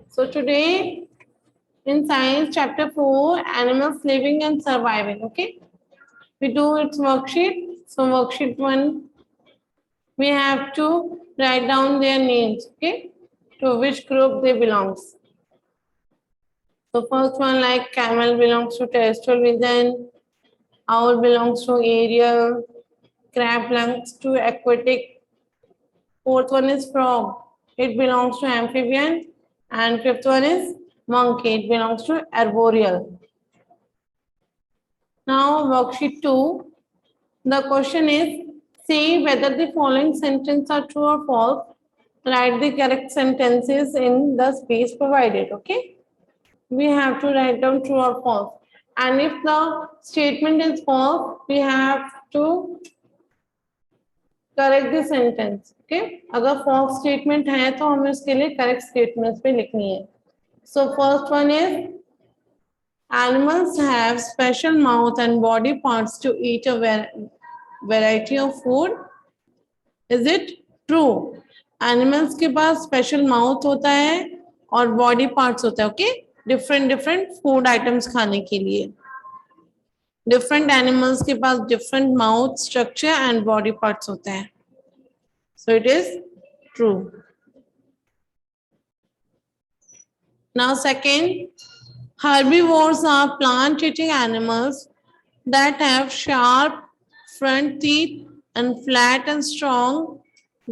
So today in science chapter 4, animals living and surviving. Okay, we do its worksheet. So worksheet 1, we have to write down their names. Okay, to which group they belongs. So first one, like camel belongs to terrestrial region, owl belongs to aerial, crab belongs to aquatic. Fourth one is frog. It belongs to amphibian. And fifth one is monkey. It belongs to arboreal. Now worksheet 2. The question is, say whether the following sentences are true or false. Write the correct sentences in the space provided. Okay. We have to write down true or false. And if the statement is false, we have to correct the sentence. Okay, अगर false statement है तो हमें उसके लिए correct statements पे लिखनी है. So first one is, animals have special mouth and body parts to eat a variety of food. Is it true? Animals के पास special mouth होता है और body parts होता है. Okay, different food items खाने के लिए. Different animals के पास different mouth structure and body parts होते हैं. So it is true. Now second, herbivores are plant-eating animals that have sharp front teeth and flat and strong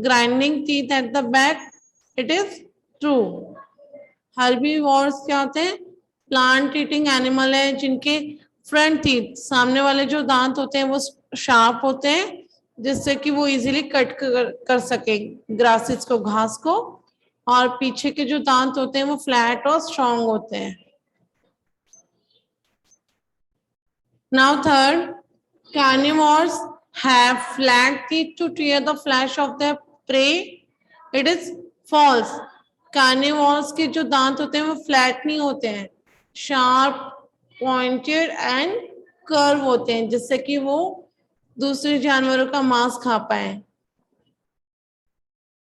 grinding teeth at the back. It is true. Herbivores क्या होते हैं? Plant-eating animal है जिनके front teeth, सामने वाले जो दांत होते हैं वो sharp होते हैं जिससे कि वो इजीली कट कर सके ग्रासेस को, घास को, और पीछे के जो दांत होते हैं वो फ्लैट और स्ट्रॉन्ग होते हैं. Now third, carnivores have flat teeth to tear the flesh of the prey. It is false. Carnivores के जो दांत होते हैं वो फ्लैट नहीं होते हैं, शार्प, पॉइंटेड एंड कर्व होते हैं जिससे कि वो दूसरे जानवरों का मांस खा पाए.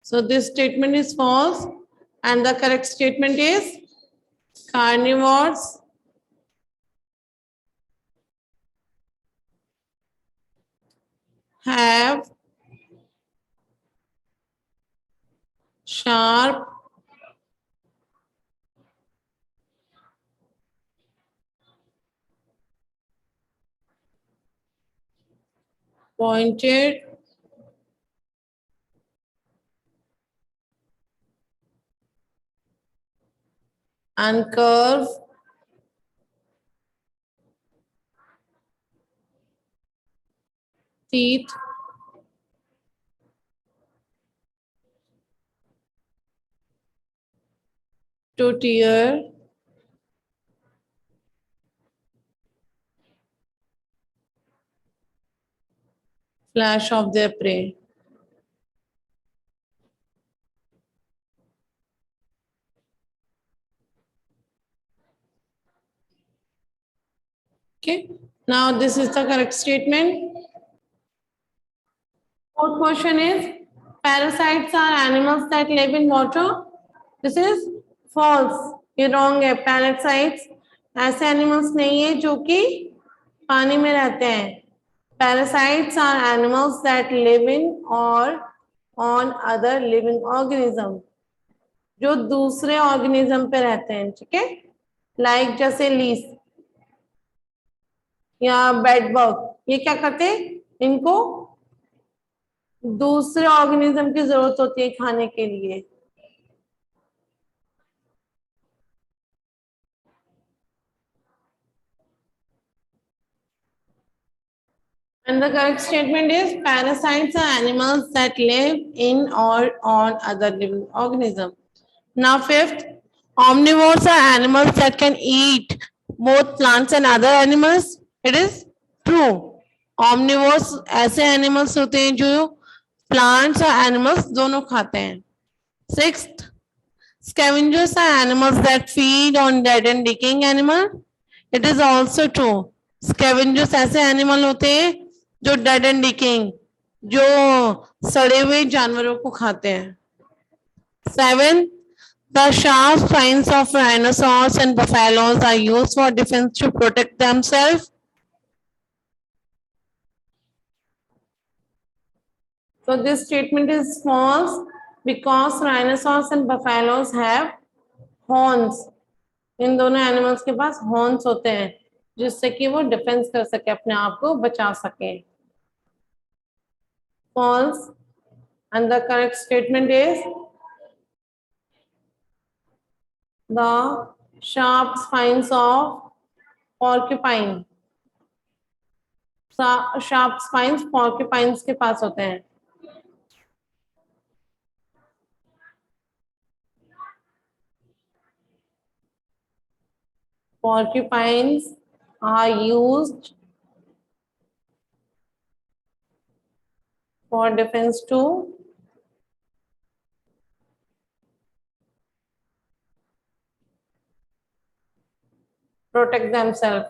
So this statement is false and the correct statement is carnivores have sharp pointed and curved teeth to tear flesh of their prey. Okay, now this is the correct statement. Fourth question is, parasites are animals that live in water. This is false. ये wrong है. Parasites ऐसे animals नहीं है जो कि पानी में रहते हैं. Parasites are animals that live in or on other living organism, जो दूसरे organism पे रहते हैं. ठीक है, like जैसे लीस या बेडबग, ये क्या करते हैं? इनको दूसरे ऑर्गेनिज्म की जरूरत होती है खाने के लिए. And the correct statement is, parasites are animals that live in or on other living organism. Now fifth, omnivores are animals that can eat both plants and other animals. It is true. Omnivores ऐसे animals होते हैं जो plants और animals दोनों खाते हैं. Sixth, scavengers are animals that feed on dead and decaying animal. It is also true. Scavengers ऐसे animal होते हैं जो dead and decaying, जो सड़े हुए जानवरों को खाते हैं. 7, The sharp spines of rhinoceros and buffaloes are used for defense to protect themselves. So this statement is false because rhinoceros and buffaloes have horns. इन दोनों एनिमल्स के पास हॉर्न्स होते हैं जिससे कि वो डिफेंस कर सके, अपने आप को बचा सके. False. And the correct statement is the sharp spines of porcupine. Sharp spines porcupines के पास होते हैं. Porcupines are used for defense to protect themselves.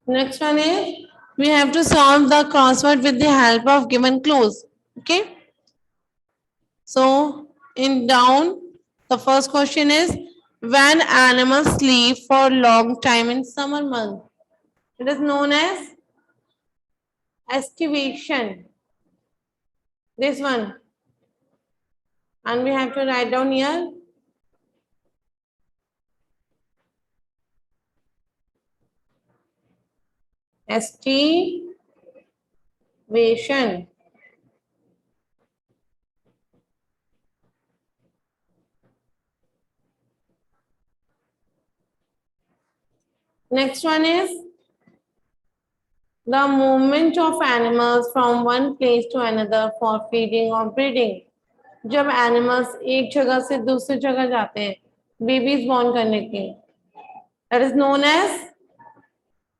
Next one is we have to solve the crossword with the help of given clues. Okay. So in down, the first question is when animals sleep for long time in summer month. It is known as estivation. This one. And we have to write down here. Estivation. Next one is the movement of animals from one place to another for feeding or breeding. जब animals एक जगह से दूसरी जगह जाते हैं babies born करने के, that is known as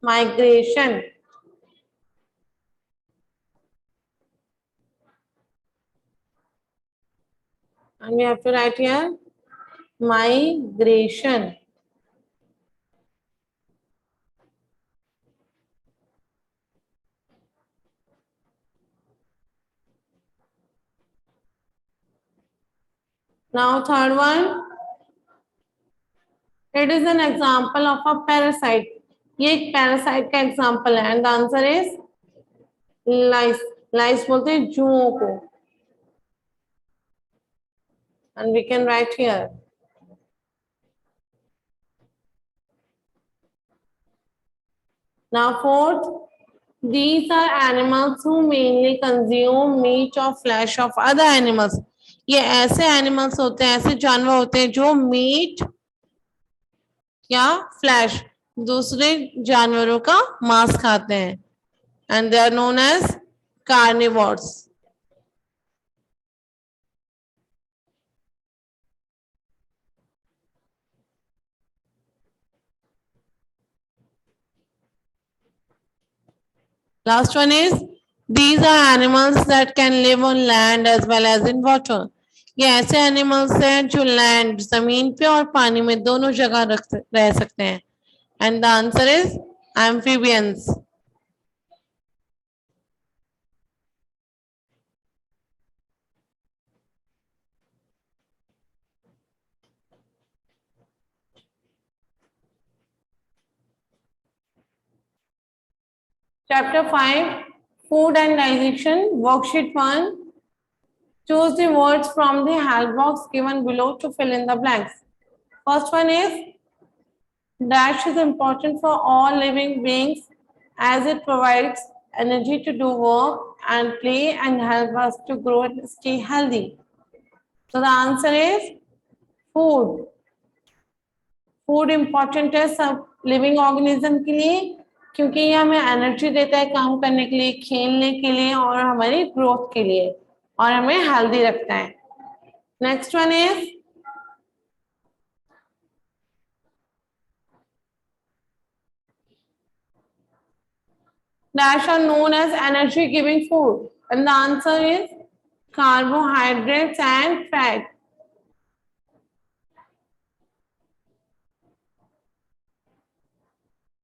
migration. And we have to write here migration. Now third one, it is an example of a parasite. ये एक पैरासाइट का एग्जाम्पल है and the answer is lice. Lice बोलते हैं जुओं को. And we can write here now fourth, these are animals who mainly consume meat or flesh of other animals. ये ऐसे एनिमल्स होते हैं, ऐसे जानवर होते हैं जो मीट या फ्लैश दूसरे जानवरों का मांस खाते हैं and they are known as carnivores. Last one is these are animals that can live on land as well as in water. ये ऐसे एनिमल्स हैं जो लैंड जमीन पे और पानी में दोनों जगह रह सकते हैं and the answer is amphibians. Chapter 5, Food and Digestion, Worksheet 1. Choose the words from the help box given below to fill in the blanks. First one is dash is important for all living beings as it provides energy to do work and play and help us to grow and stay healthy. So the answer is food. Food important है सब living organism के लिए क्योंकि ये हमें energy देता है काम करने के लिए, खेलने के लिए और हमारी ग्रोथ के लिए और हमें हेल्दी रखता है. Next one is dash are known as energy giving food and the answer is carbohydrates and fat.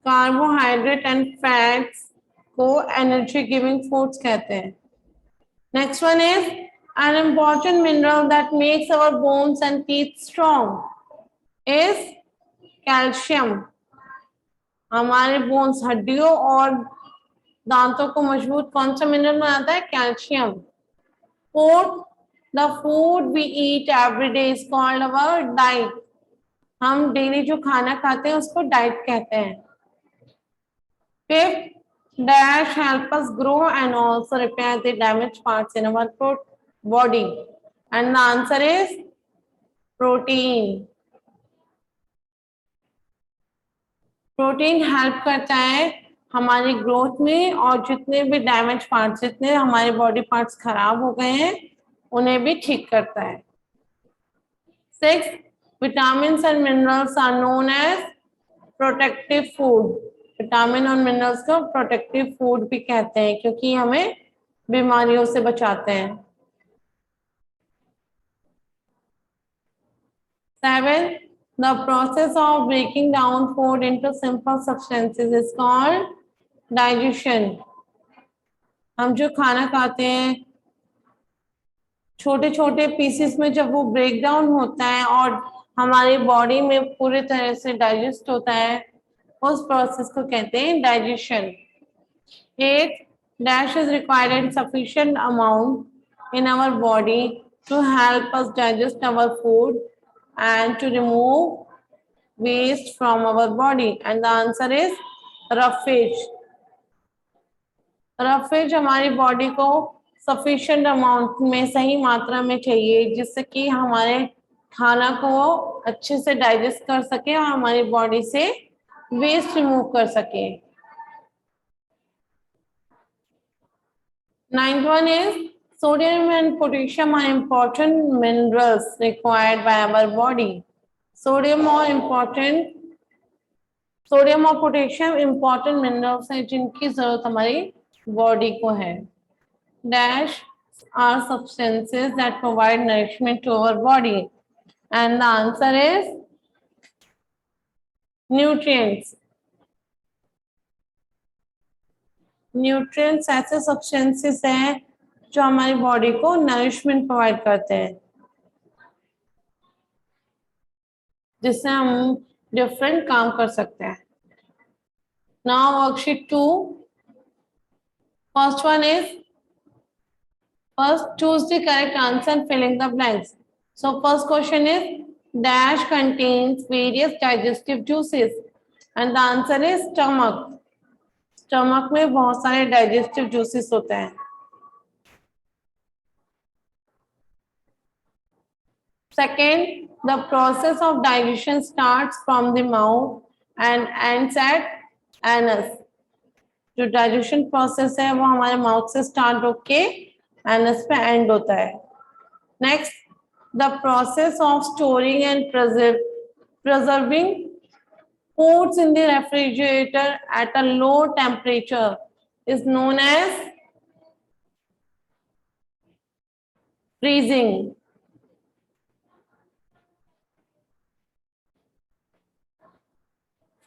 Carbohydrate and fats को एनर्जी गिविंग फूड्स कहते हैं. Next one is an important mineral that makes our bones and teeth strong is calcium. हमारे bones हड्डियों और दांतों को मजबूत कौन सा मिनरल बनाता है? Calcium. Fourth, the food we eat every day is called our diet. हम डेली जो खाना खाते हैं उसको डाइट कहते हैं. Fifth, dash help us grow and also repair the damaged parts in our body. And the answer is protein. Protein help करता है हमारी ग्रोथ में और जितने भी डैमेज पार्ट्स, जितने हमारे बॉडी पार्ट्स खराब हो गए हैं उन्हें भी ठीक करता है. 6, vitamins and minerals are known as protective food. Vitamin और मिनरल्स को प्रोटेक्टिव फूड भी कहते हैं क्योंकि हमें बीमारियों से बचाते हैं. 7, the process of breaking down food into simple substances is called digestion. हम जो खाना खाते हैं छोटे छोटे पीसेस में जब वो ब्रेक डाउन होता है और हमारी बॉडी में पूरी तरह से डाइजेस्ट होता है, उस प्रोसेस को कहते हैं digestion. 8, dash is required in sufficient amount in our body to help us digest our food and to remove waste from our body. And the answer is roughage. roughage हमारी body को sufficient amount में, सही मात्रा में चाहिए जिससे कि हमारे खाना को अच्छे से डाइजेस्ट कर सके और हमारी बॉडी से वेस्ट रिमूव कर सके. 9th one is sodium and potassium are important minerals required by our body. Sodium और पोटेशियम इंपॉर्टेंट मिनरल्स हैं जिनकी जरूरत हमारी बॉडी को है. Dash are substances that provide nourishment to our body. And the answer is nutrients. Nutrients ऐसे substances हैं जो हमारी बॉडी को नरिशमेंट प्रोवाइड करते हैं जिससे हम डिफरेंट काम कर सकते हैं. Now worksheet 2. First one is first choose the correct answer and fill in the blanks. So first question is dash contains various digestive juices and the answer is stomach. Stomach में बहुत सारे digestive juices होते हैं. Second, the process of digestion starts from the mouth and ends at anus. जो digestion process है वो हमारे mouth से स्टार्ट होके एनस पे एंड होता है. Next, the process of storing and preserving foods in the refrigerator at a low temperature is known as freezing.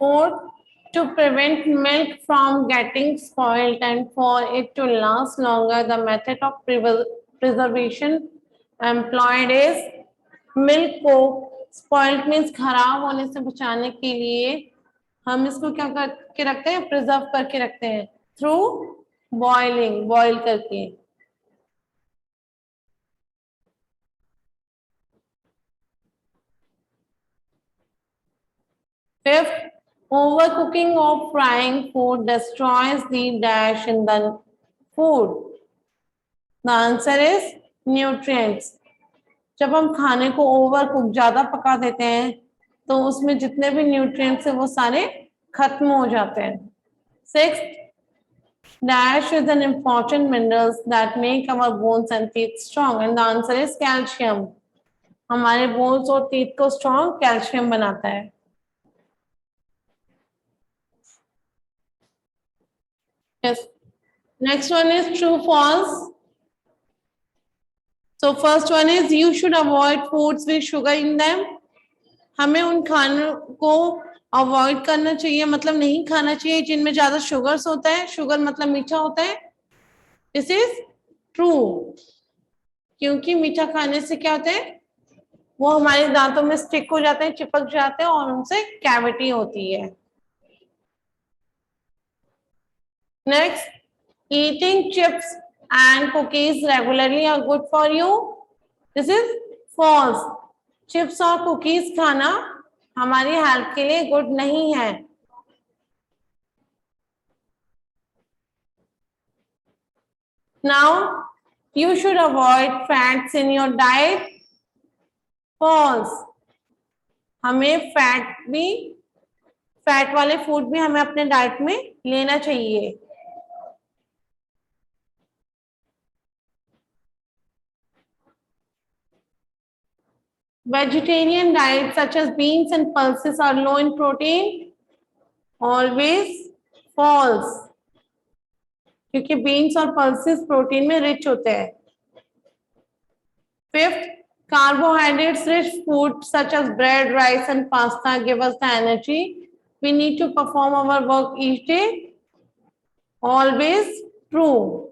Fourth, to prevent milk from getting spoiled and for it to last longer, the method of preservation employed is milk को spoiled means खराब होने से बचाने के लिए हम इसको क्या करके रखते हैं? प्रिजर्व करके रखते हैं थ्रू बॉइलिंग, बॉइल करके. Fifth, overcooking or frying food destroys the dash in the food. The answer is nutrients. जब हम खाने को ओवर कुक ज्यादा पका देते हैं तो उसमें जितने भी न्यूट्रिएंट्स है वो सारे खत्म हो जाते हैं. 6th, dash is an important minerals that make our bones and teeth strong and the answer is calcium. हमारे बोन्स और टीथ को स्ट्रॉन्ग कैल्शियम बनाता है. Yes. Next one is true false. So first one is you should avoid foods with sugar in them. हमें उन खानों को avoid करना चाहिए, मतलब नहीं खाना चाहिए जिनमें ज्यादा शुगर्स होता है. शुगर मतलब मीठा होता है. दिस इज ट्रू, क्योंकि मीठा खाने से क्या होता है, वो हमारे दांतों में स्टिक हो जाते हैं, चिपक जाते हैं और उनसे कैविटी होती है. Next, eating chips and cookies regularly are good for you. This is false. Chips और कुकीज खाना हमारी हेल्थ के लिए गुड नहीं है. Now you should avoid fats in your diet. False. हमें फैट वाले फूड भी हमें अपने डाइट में लेना चाहिए. Vegetarian diets such as beans and pulses are low in protein. Always false, क्योंकि बीन्स और पल्सेस प्रोटीन में रिच होते हैं. Fifth, carbohydrates rich food such as bread, rice and pasta give us the energy we need to perform our work each day. Always true.